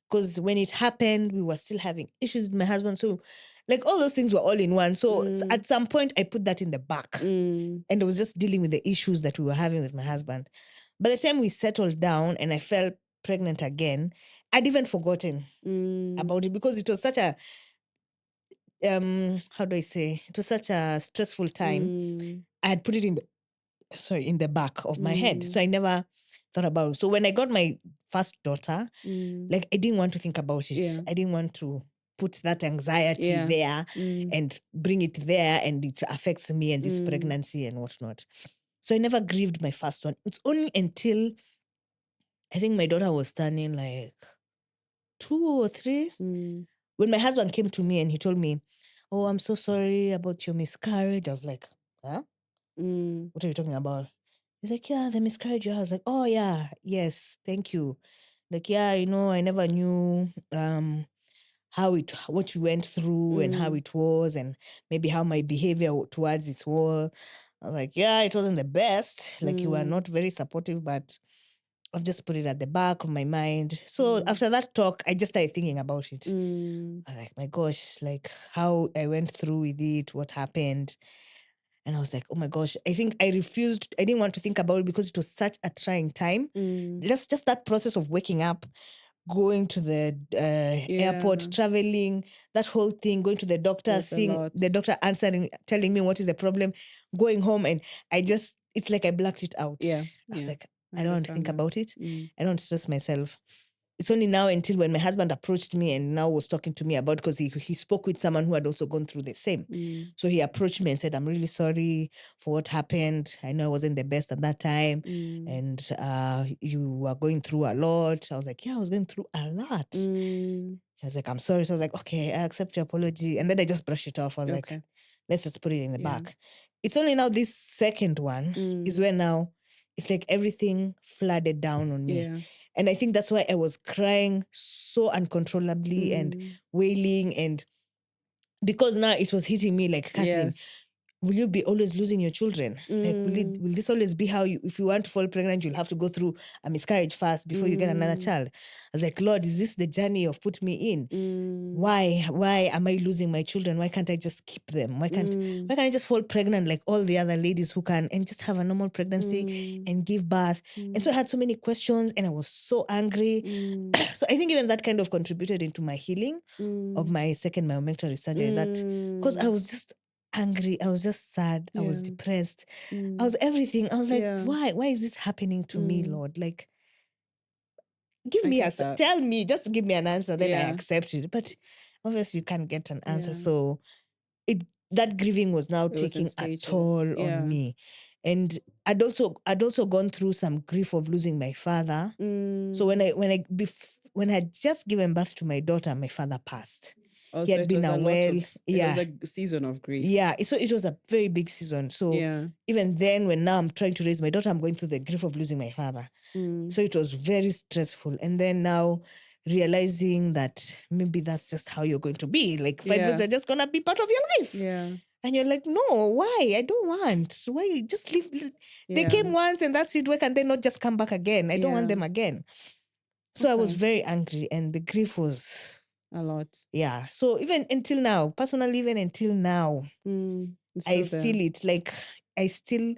because when it happened, we were still having issues with my husband. So, like all those things were all in one. So at some point, I put that in the back, and I was just dealing with the issues that we were having with my husband. By the time we settled down and I felt pregnant again, I'd even forgotten about it because it was such a how do I say? It was such a stressful time. I had put it in the back of my head. So I never thought about it. So when I got my first daughter, like I didn't want to think about it. Yeah. I didn't want to put that anxiety there and bring it there, and it affects me and this pregnancy and whatnot. So I never grieved my first one. It's only until I think my daughter was turning like 2 or 3 when my husband came to me and he told me, "Oh, I'm so sorry about your miscarriage." I was like, "Huh? What are you talking about?" He's like, "Yeah, the miscarriage." I was like, "Oh yeah, yes, thank you." Like, "Yeah, I never knew what you went through and how it was, and maybe how my behavior towards it was." I was like, "Yeah, it wasn't the best. Like, you were not very supportive, but I've just put it at the back of my mind." So after that talk, I just started thinking about it. I was like, my gosh, like how I went through with it, what happened. And I was like, oh my gosh, I think I refused. I didn't want to think about it because it was such a trying time. Just that process of waking up, going to the airport, traveling, that whole thing, going to the doctor, There's a seeing lot. the doctor answering, telling me what is the problem, going home. And it's like I blacked it out. Yeah. I was Yeah. like, I don't want to think understand that. about it. I don't want to stress myself. It's only now until when my husband approached me and now was talking to me about, because he spoke with someone who had also gone through the same. So he approached me and said, "I'm really sorry for what happened. I know I wasn't the best at that time. And you were going through a lot." I was like, "Yeah, I was going through a lot." He was like, "I'm sorry." So I was like, "Okay, I accept your apology." And then I just brushed it off. I was like, let's just put it in the back. It's only now this second one is where now it's like everything flooded down on me. Yeah. And I think that's why I was crying so uncontrollably and wailing. And because now it was hitting me like, "Kathleen, will you be always losing your children? Like, will this always be how if you want to fall pregnant, you'll have to go through a miscarriage first before you get another child?" I was like, "Lord, is this the journey you've put me in? Why am I losing my children? Why can't I just keep them? Why can't I just fall pregnant like all the other ladies who can and just have a normal pregnancy and give birth?" And so I had so many questions and I was so angry. So I think even that kind of contributed into my healing of my second myomectomy surgery. That because I was just angry, I was just sad, I was depressed, I was everything. I was like, why is this happening to me, Lord? Like, give me tell me, just give me an answer, then I accept it. But obviously you can't get an answer. So that grieving was now taking a toll on me. And I'd also gone through some grief of losing my father. So when I had just given birth to my daughter, my father passed. Oh, He so had it been was a lot unwell. of, it was a season of grief. Yeah. So it was a very big season. So even then, when now I'm trying to raise my daughter, I'm going through the grief of losing my father. So it was very stressful. And then now realizing that maybe that's just how you're going to be. Like fibroids are just gonna be part of your life. Yeah. And you're like, no, why? I don't want. Why? Just leave. They came once and that's it. Why can't they not just come back again? I don't want them again. So I was very angry and the grief was a lot. Yeah. So even until now, personally, even until now, I feel it. Like I still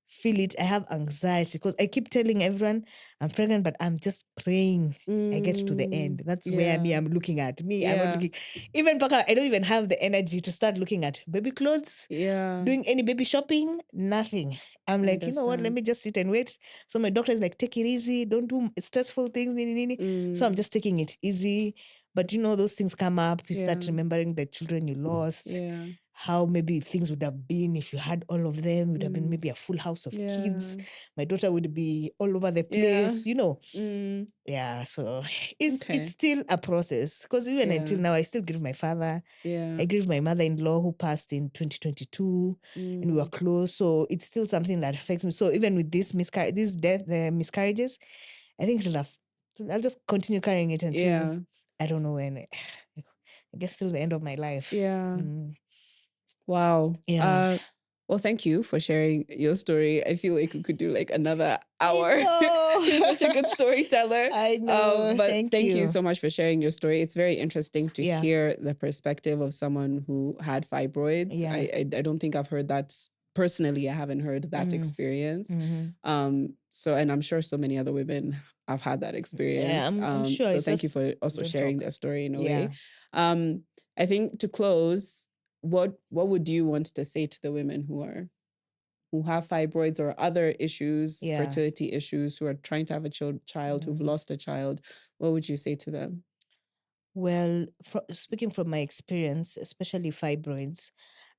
feel it. I have anxiety because I keep telling everyone I'm pregnant, but I'm just praying I get to the end. That's where I'm looking at. I'm not looking. Even Paka, I don't even have the energy to start looking at baby clothes. Doing any baby shopping, nothing. I'm like, you know what? Let me just sit and wait. So my doctor is like, take it easy. Don't do stressful things. So I'm just taking it easy. But those things come up. You start remembering the children you lost. How maybe things would have been if you had all of them. It would have been maybe a full house of kids. My daughter would be all over the place, Yeah, so it's still a process. Because even until now, I still grieve my father. I grieve my mother-in-law who passed in 2022 and we were close. So it's still something that affects me. So even with the miscarriages, I think it'll So I'll just continue carrying it until I don't know when. I guess till the end of my life. Yeah. Wow. Yeah. Well, thank you for sharing your story. I feel like we could do like another hour. You're such a good storyteller. I know. But thank you so much for sharing your story. It's very interesting to hear the perspective of someone who had fibroids. Yeah. I don't think I've heard that personally. I haven't heard that experience. So, and I'm sure so many other women have had that experience. Yeah, I'm sure. So thank you for also sharing their story in a way. I think to close, what would you want to say to the women who have fibroids or other issues, fertility issues, who are trying to have a child, who've lost a child? What would you say to them? Well, speaking from my experience, especially fibroids,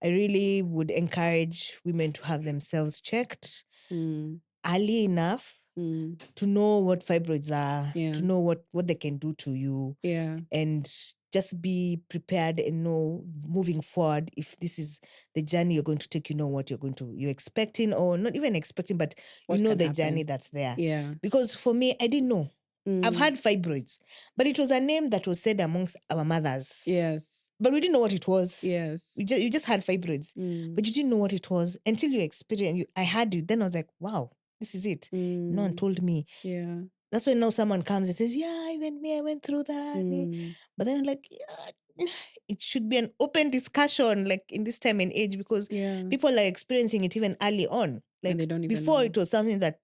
I really would encourage women to have themselves checked early enough to know what fibroids are, to know what they can do to you, and just be prepared and know moving forward, if this is the journey you're going to take, you know what you're expecting, or not even expecting, but you know the journey that's there. Because for me, I didn't know. I've had fibroids, but it was a name that was said amongst our mothers. But we didn't know what it was. You just had fibroids, but you didn't know what it was until you experienced. I had it. Then I was like, wow, this is it. No one told me. That's when now someone comes and says, yeah, even me, I went through that. But then I'm like, it should be an open discussion, like in this time and age, because people are experiencing it even early on. Like they don't even before, know. it was something that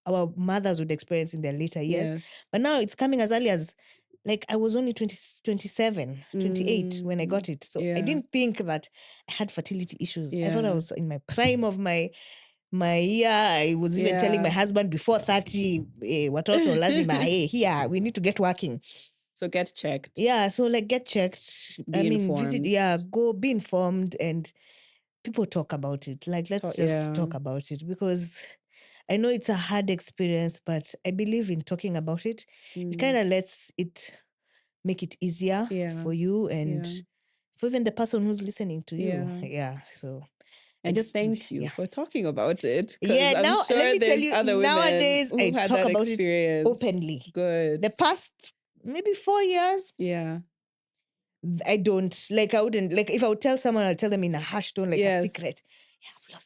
our mothers would experience in their later years. But now it's coming as early as, like, I was only 27, 28 when I got it. So I didn't think that I had fertility issues. I thought I was in my prime of my year. I was even telling my husband before 30, watoto lazima, hey, here, we need to get working. So get checked. Yeah, so like get checked. Be informed. Visit, go be informed, and people talk about it. Like, let's just talk about it, because I know it's a hard experience, but I believe in talking about it. It kind of lets it make it easier for you and for even the person who's listening to you. So and just thank you for talking about it. Yeah, I'm sure let me tell you, other women nowadays who I had talk that about experience. it openly. Good. The past maybe 4 years. I don't, like, I wouldn't, like, if I would tell someone, I'll tell them in a hushed tone, like a secret. Yeah,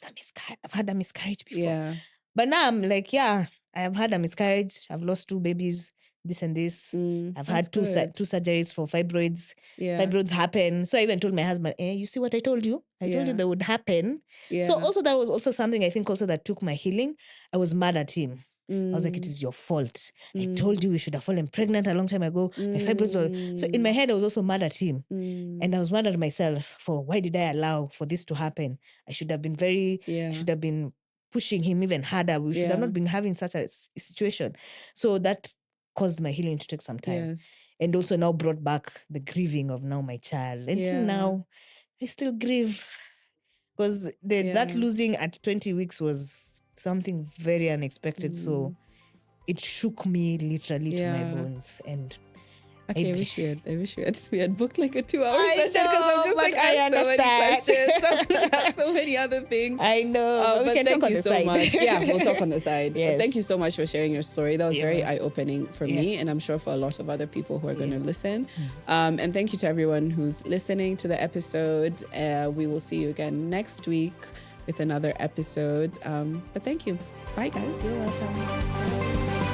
I've had a miscarriage before. But now I'm like, I have had a miscarriage. I've lost 2 babies, this and this. I've had two surgeries for fibroids. Fibroids happen. So I even told my husband, you see what I told you? I told you that would happen. So also that was also something I think also that took my healing. I was mad at him. I was like, it is your fault. I told you we should have fallen pregnant a long time ago. My fibroids were... So in my head, I was also mad at him. And I was mad at myself for, why did I allow for this to happen? I should have been I should have been pushing him even harder. We should have not been having such a situation. So that caused my healing to take some time. And also now brought back the grieving of now my child. Until now, I still grieve. Because that losing at 20 weeks was something very unexpected. So it shook me literally to my bones. And okay, I wish we had booked like a 2-hour session, because I'm just like, I have so many questions. I have so many other things. I know. But thank you so much. Yeah, we'll talk on the side. Yes. But thank you so much for sharing your story. That was very eye-opening for me, and I'm sure for a lot of other people who are going to listen. And thank you to everyone who's listening to the episode. We will see you again next week with another episode. But thank you. Bye, guys. You're welcome.